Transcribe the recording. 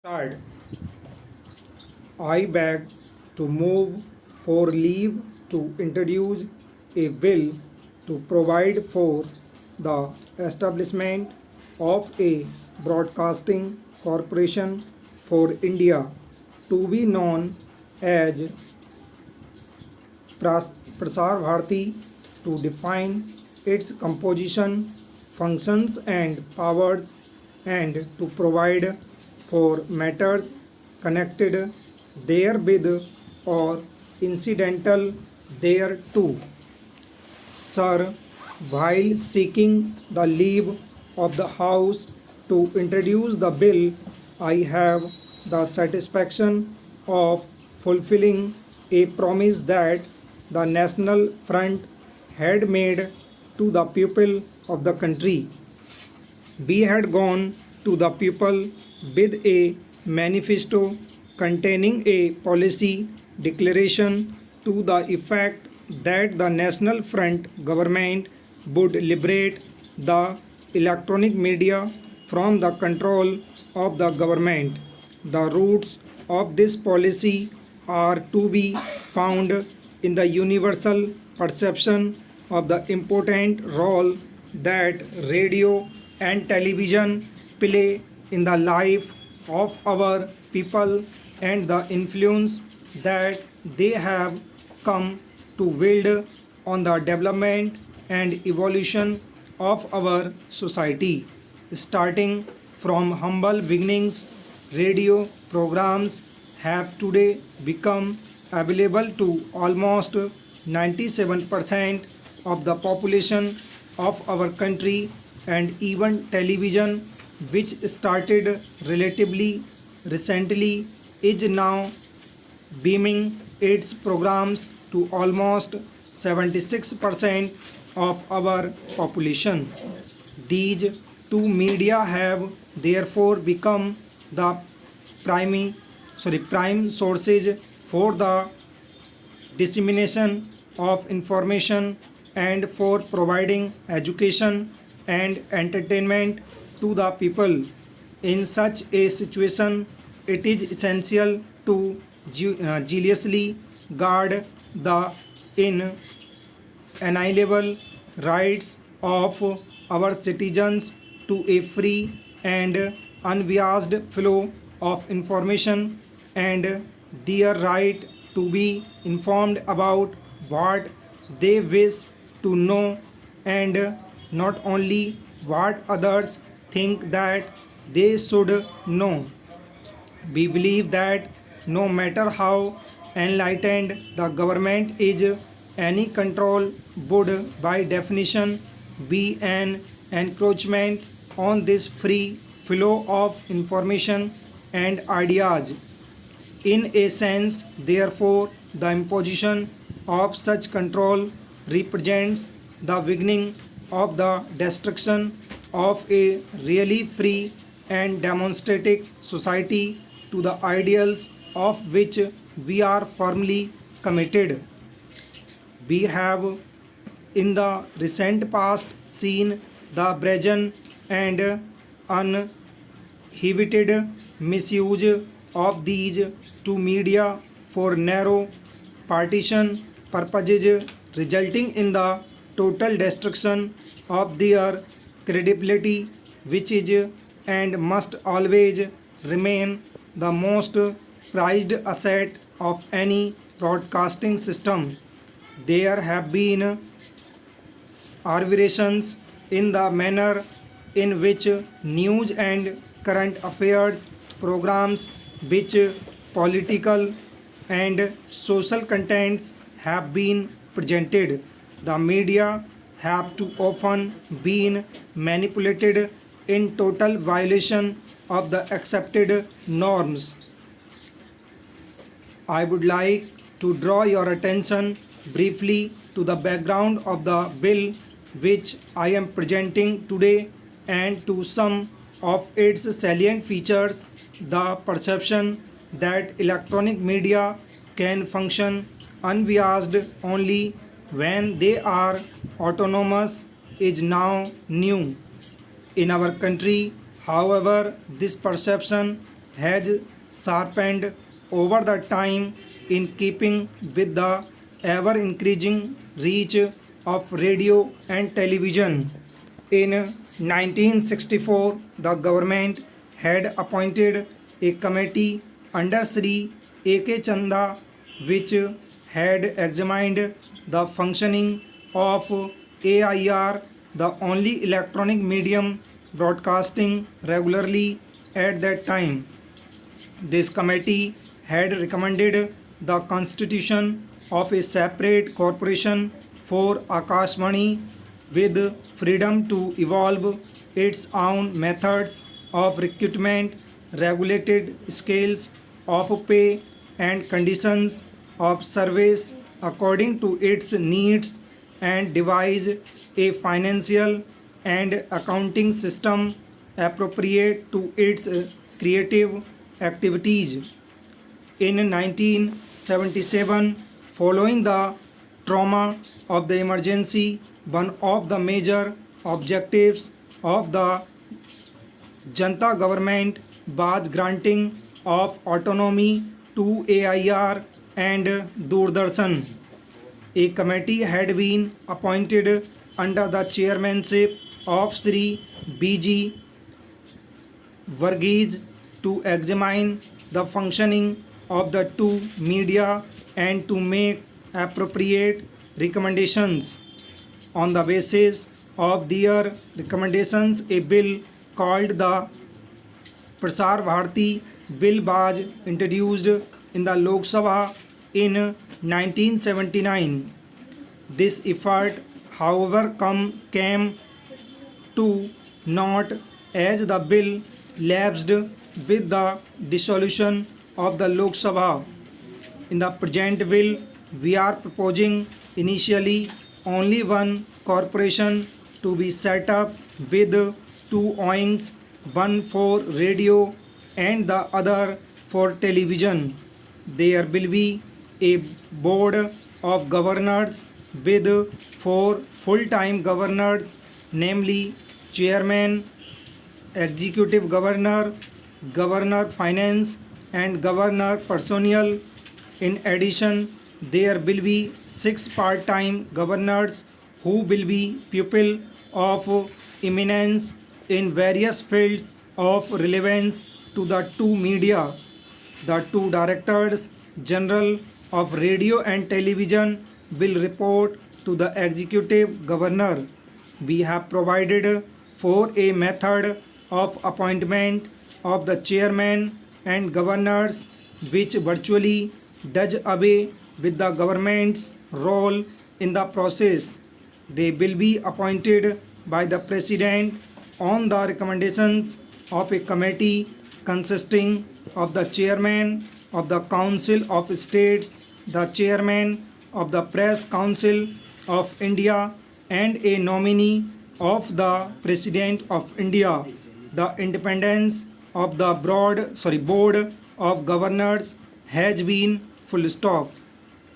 Third, I beg to move for leave to introduce a bill to provide for the establishment of a broadcasting corporation for India to be known as Prasar Bharati to define its composition, functions, and powers, and to provide for matters connected therewith or incidental thereto. Sir, while seeking the leave of the House to introduce the bill, I have the satisfaction of fulfilling a promise that the National Front had made to the people of the country. We had gone to the people with a manifesto containing a policy declaration to the effect that the National Front government would liberate the electronic media from the control of the government. The roots of this policy are to be found in the universal perception of the important role that radio and television play in the life of our people and the influence that they have come to wield on the development and evolution of our society. Starting from humble beginnings, radio programs have today become available to almost 97% of the population of our country, and even television, which started relatively recently, is now beaming its programs to almost 76% of our population. These two media have therefore become the prime sources for the dissemination of information and for providing education and entertainment to the people. In such a situation, it is essential to jealously guard the inalienable rights of our citizens to a free and unbiased flow of information and their right to be informed about what they wish to know, and not only what others think that they should know. We believe that no matter how enlightened the government is, any control would by definition be an encroachment on this free flow of information and ideas. In a sense, therefore, the imposition of such control represents the beginning of the destruction of a really free and democratic society to the ideals of which we are firmly committed. We have in the recent past seen the brazen and uninhibited misuse of these two media for narrow partisan purposes, resulting in the total destruction of their credibility, which is and must always remain the most prized asset of any broadcasting system. There have been aberrations in the manner in which news and current affairs programs, which political and social contents have been presented. The media have too often been manipulated in total violation of the accepted norms. I would like to draw your attention briefly to the background of the bill which I am presenting today and to some of its salient features. The perception that electronic media can function unbiased only when they are autonomous is now new in our country. However, this perception has sharpened over the time in keeping with the ever increasing reach of radio and television. In 1964, the government had appointed a committee under Sri A.K. Chanda which had examined the functioning of AIR, the only electronic medium broadcasting regularly at that time. This committee had recommended the constitution of a separate corporation for Akashvani with freedom to evolve its own methods of recruitment, regulated scales of pay, and conditions of service according to its needs, and devise a financial and accounting system appropriate to its creative activities. In 1977, following the trauma of the emergency, one of the major objectives of the Janta government was granting of autonomy to AIR and Doordarshan. A committee had been appointed under the chairmanship of Sri B.G. Varghese to examine the functioning of the two media and to make appropriate recommendations. On the basis of their recommendations, a bill called the Prasar Bharati Bill was introduced in the Lok Sabha in 1979. This effort, however, came to naught as the bill lapsed with the dissolution of the Lok Sabha. In the present bill, we are proposing initially only one corporation to be set up with two wings, one for radio and the other for television. There will be a board of governors with four full-time governors, namely chairman, executive governor, governor finance, and governor personnel. In addition, there will be 6 part-time governors who will be people of eminence in various fields of relevance to the two media. The two directors general of radio and television will report to the executive governor. We have provided for a method of appointment of the chairman and governors which virtually does away with the government's role in the process. They will be appointed by the president on the recommendations of a committee consisting of the chairman of the Council of States, the chairman of the Press Council of India, and a nominee of the President of India. The independence of the board of governors has been full stop.